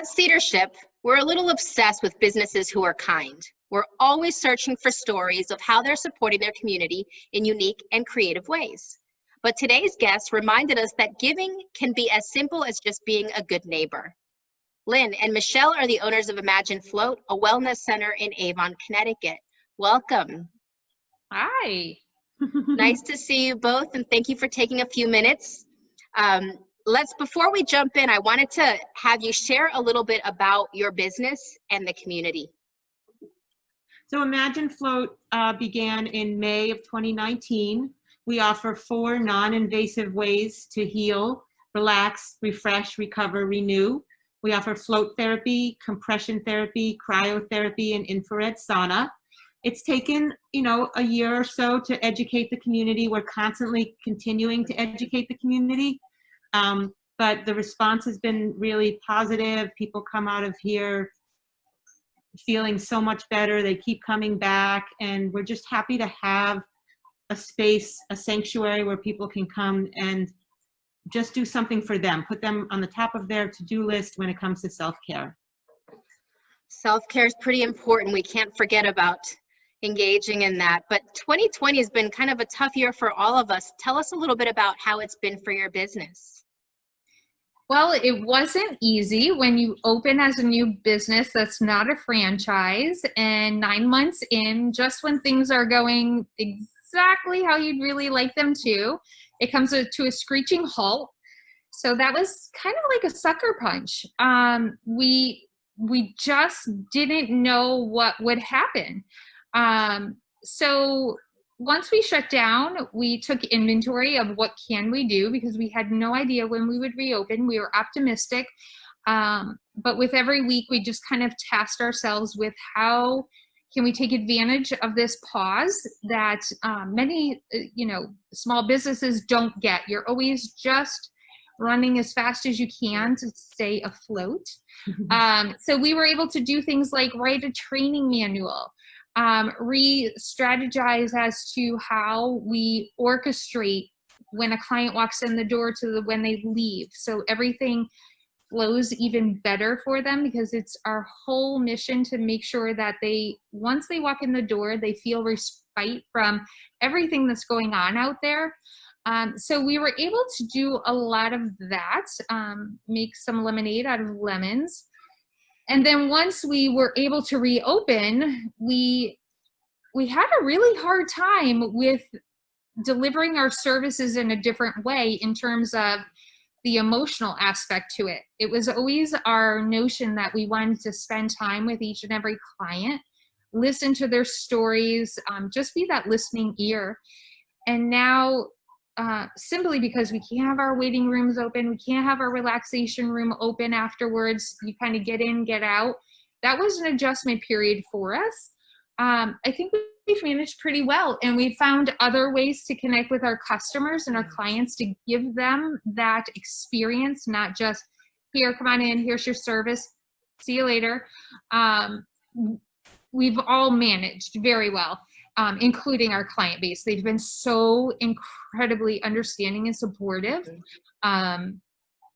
At Cedarship, we're a little obsessed with businesses who are kind. We're always searching for stories of how they're supporting their community in unique and creative ways. But today's guest reminded us that giving can be as simple as just being a good neighbor. Lynn and Michelle are the owners of Imagine Float, a wellness center in Avon, Connecticut. Welcome. Hi. Nice to see you both, and thank you for taking a few minutes. Before we jump in, I wanted to have you share a little bit about your business and the community. So Imagine Float began in May of 2019. We offer 4 non-invasive ways to heal, relax, refresh, recover, renew. We offer float therapy, compression therapy, cryotherapy, and infrared sauna. It's taken, a year or so to educate the community. We're constantly continuing to educate the community. But the response has been really positive. People come out of here feeling so much better. They keep coming back, and we're just happy to have a space, a sanctuary where people can come and just do something for them, put them on the top of their to-do list when it comes to self-care. Self-care is pretty important. We can't forget about engaging in that. But 2020 has been kind of a tough year for all of us. Tell us a little bit about how it's been for your business. Well, it wasn't easy when you open as a new business that's not a franchise, and 9 months in, just when things are going exactly how you'd really like them to, it comes to a screeching halt. So that was kind of like a sucker punch. We just didn't know what would happen. So once we shut down, we took inventory of what can we do, because we had no idea when we would reopen. We were optimistic, but with every week, we just kind of tasked ourselves with how can we take advantage of this pause that many, small businesses don't get. You're always just running as fast as you can to stay afloat. So we were able to do things like write a training manual, re-strategize as to how we orchestrate when a client walks in the door to when they leave. So everything flows even better for them, because it's our whole mission to make sure that once they walk in the door, they feel respite from everything that's going on out there. So we were able to do a lot of that, make some lemonade out of lemons. And then once we were able to reopen, we had a really hard time with delivering our services in a different way in terms of the emotional aspect to it. It was always our notion that we wanted to spend time with each and every client, listen to their stories, just be that listening ear. And now, simply because we can't have our waiting rooms open, we can't have our relaxation room open afterwards, you kind of get in, get out. That was an adjustment period for us. I think we've managed pretty well, and we found other ways to connect with our customers and our clients to give them that experience, not just, here, come on in, here's your service, see you later. We've all managed very well. Including our client base. They've been so incredibly understanding and supportive. And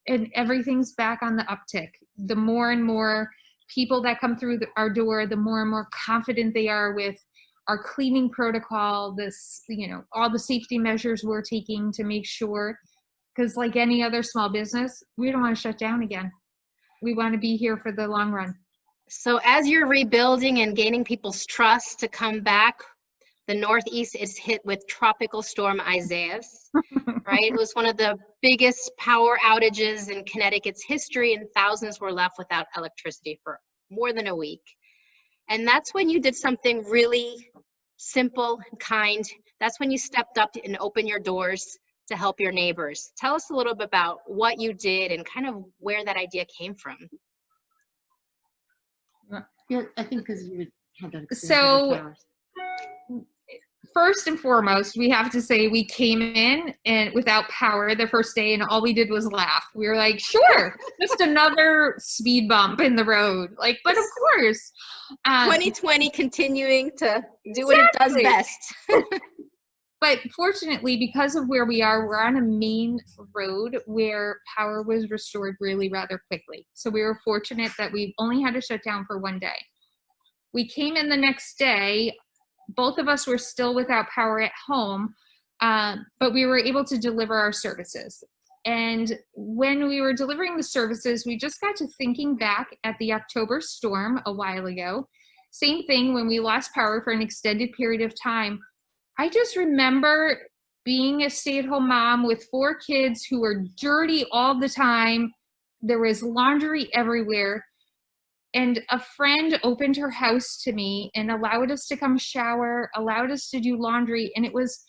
everything's back on the uptick. The more and more people that come through our door, the more and more confident they are with our cleaning protocol, all the safety measures we're taking to make sure, because like any other small business, we don't want to shut down again. We want to be here for the long run. So as you're rebuilding and gaining people's trust to come back, the Northeast is hit with Tropical Storm Isaias, right? It was one of the biggest power outages in Connecticut's history, and thousands were left without electricity for more than a week. And that's when you did something really simple and kind. That's when you stepped up and opened your doors to help your neighbors. Tell us a little bit about what you did and kind of where that idea came from. Yeah, I think because you had that experience. So first and foremost, we have to say we came in and without power the first day, and all we did was laugh. We were like, sure, just another speed bump in the road. But of course. 2020 continuing to do what it does best. But fortunately, because of where we are, we're on a main road where power was restored really rather quickly. So we were fortunate that we only had to shut down for one day. We came in the next day. Both of us were still without power at home, but we were able to deliver our services. And when we were delivering the services, we just got to thinking back at the October storm a while ago. Same thing when we lost power for an extended period of time. I just remember being a stay-at-home mom with 4 kids who were dirty all the time. There was laundry everywhere. And a friend opened her house to me and allowed us to come shower, allowed us to do laundry. And it was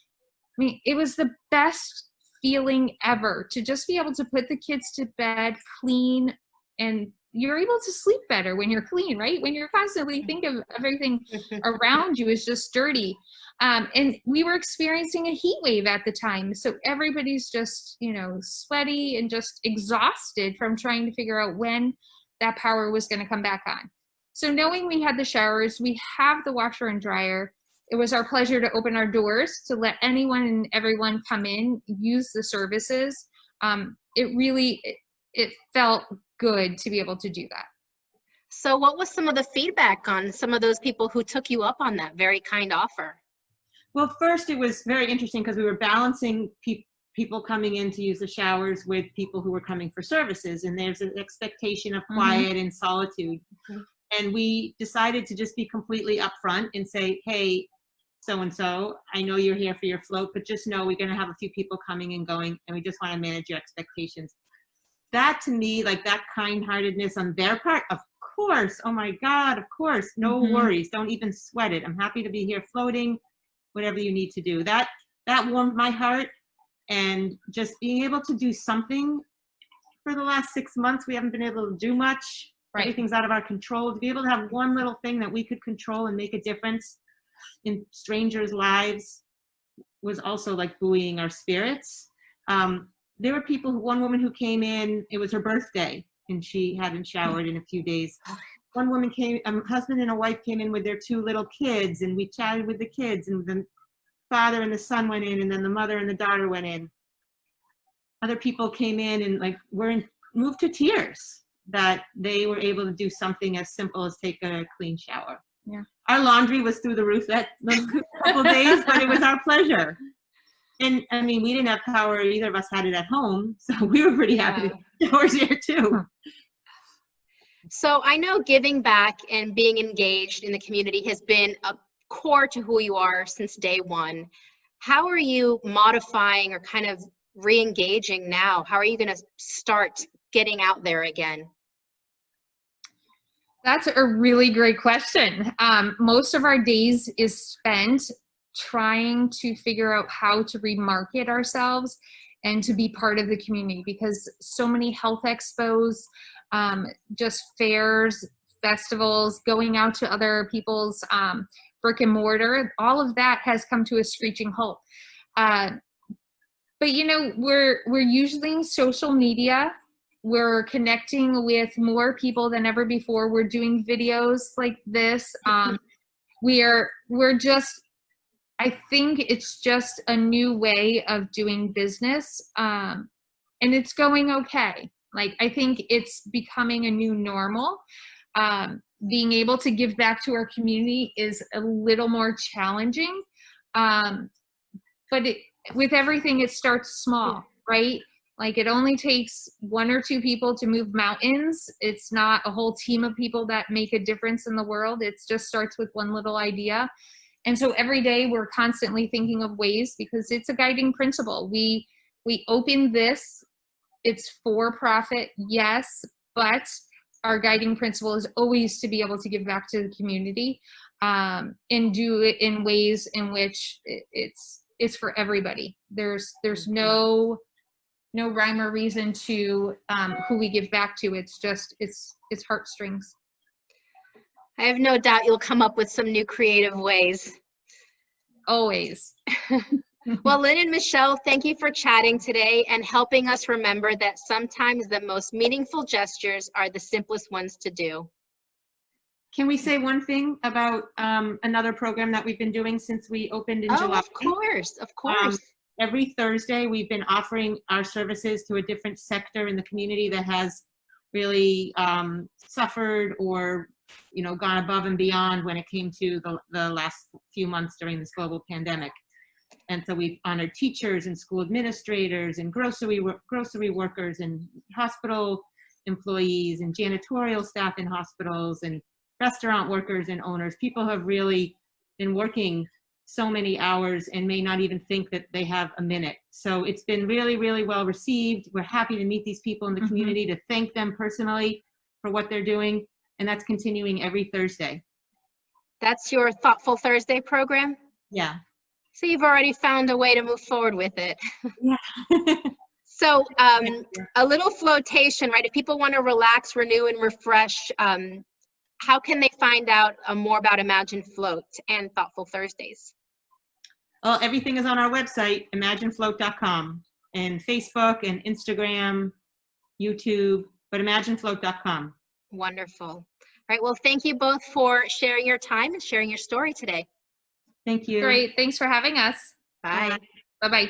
the best feeling ever to just be able to put the kids to bed clean, and you're able to sleep better when you're clean, right? When you're constantly thinking of everything around you is just dirty. And we were experiencing a heat wave at the time. So everybody's just, sweaty and just exhausted from trying to figure out when that power was going to come back on. So knowing we had the showers, we have the washer and dryer, it was our pleasure to open our doors to let anyone and everyone come in, use the services. It felt good to be able to do that. So what was some of the feedback on some of those people who took you up on that very kind offer? Well, first, it was very interesting because we were balancing people coming in to use the showers with people who were coming for services. And there's an expectation of quiet and solitude. And we decided to just be completely upfront and say, hey, so-and-so, I know you're here for your float, but just know we're going to have a few people coming and going, and we just want to manage your expectations. That, to me, like that kind-heartedness on their part, of course, oh my God, of course, no worries, don't even sweat it. I'm happy to be here floating, whatever you need to do. That warmed my heart, and just being able to do something for the last 6 months, we haven't been able to do much. Right. Everything's out of our control. To be able to have one little thing that we could control and make a difference in strangers' lives was also like buoying our spirits. There were people, one woman who came in, it was her birthday, and she hadn't showered in a few days. One woman came, a husband and a wife came in with their 2 little kids, and we chatted with the kids, and the father and the son went in, and then the mother and the daughter went in. Other people came in and like moved to tears that they were able to do something as simple as take a clean shower. Yeah. Our laundry was through the roof those couple days, but it was our pleasure. And I mean, we didn't have power. Either of us had it at home, so we were pretty happy to have showers here too. So I know giving back and being engaged in the community has been a core to who you are since day one. How are you modifying or kind of re-engaging now? How are you going to start getting out there again? That's a really great question. Most of our days is spent trying to figure out how to remarket ourselves and to be part of the community, because so many health expos, just fairs, festivals, going out to other people's brick and mortar, all of that has come to a screeching halt. But we're using social media. We're connecting with more people than ever before. We're doing videos like this. We're just, I think it's just a new way of doing business. And it's going okay. Like, I think it's becoming a new normal. Being able to give back to our community is a little more challenging. But with everything, it starts small, right? Like, it only takes 1 or 2 people to move mountains. It's not a whole team of people that make a difference in the world. It just starts with one little idea. And so every day we're constantly thinking of ways, because it's a guiding principle. We open this, it's for profit, yes, but our guiding principle is always to be able to give back to the community, and do it in ways in which it's for everybody. There's no rhyme or reason to who we give back to. It's just, it's heartstrings. I have no doubt you'll come up with some new creative ways. Always. Well, Lynn and Michelle, thank you for chatting today and helping us remember that sometimes the most meaningful gestures are the simplest ones to do. Can we say one thing about another program that we've been doing since we opened in July? Of course, of course. Every Thursday, we've been offering our services to a different sector in the community that has really suffered or, gone above and beyond when it came to the last few months during this global pandemic. And so we've honored teachers and school administrators and grocery workers and hospital employees and janitorial staff in hospitals and restaurant workers and owners. People have really been working so many hours and may not even think that they have a minute. So it's been really, really well received. We're happy to meet these people in the community, to thank them personally for what they're doing. And that's continuing every Thursday. That's your Thoughtful Thursday program? Yeah. So you've already found a way to move forward with it. Yeah. So a little flotation, right? If people want to relax, renew, and refresh, how can they find out more about Imagine Float and Thoughtful Thursdays? Well, everything is on our website, imaginefloat.com, and Facebook and Instagram, YouTube, but imaginefloat.com. Wonderful. All right. Well, thank you both for sharing your time and sharing your story today. Thank you. Great. Thanks for having us. Bye. Bye-bye.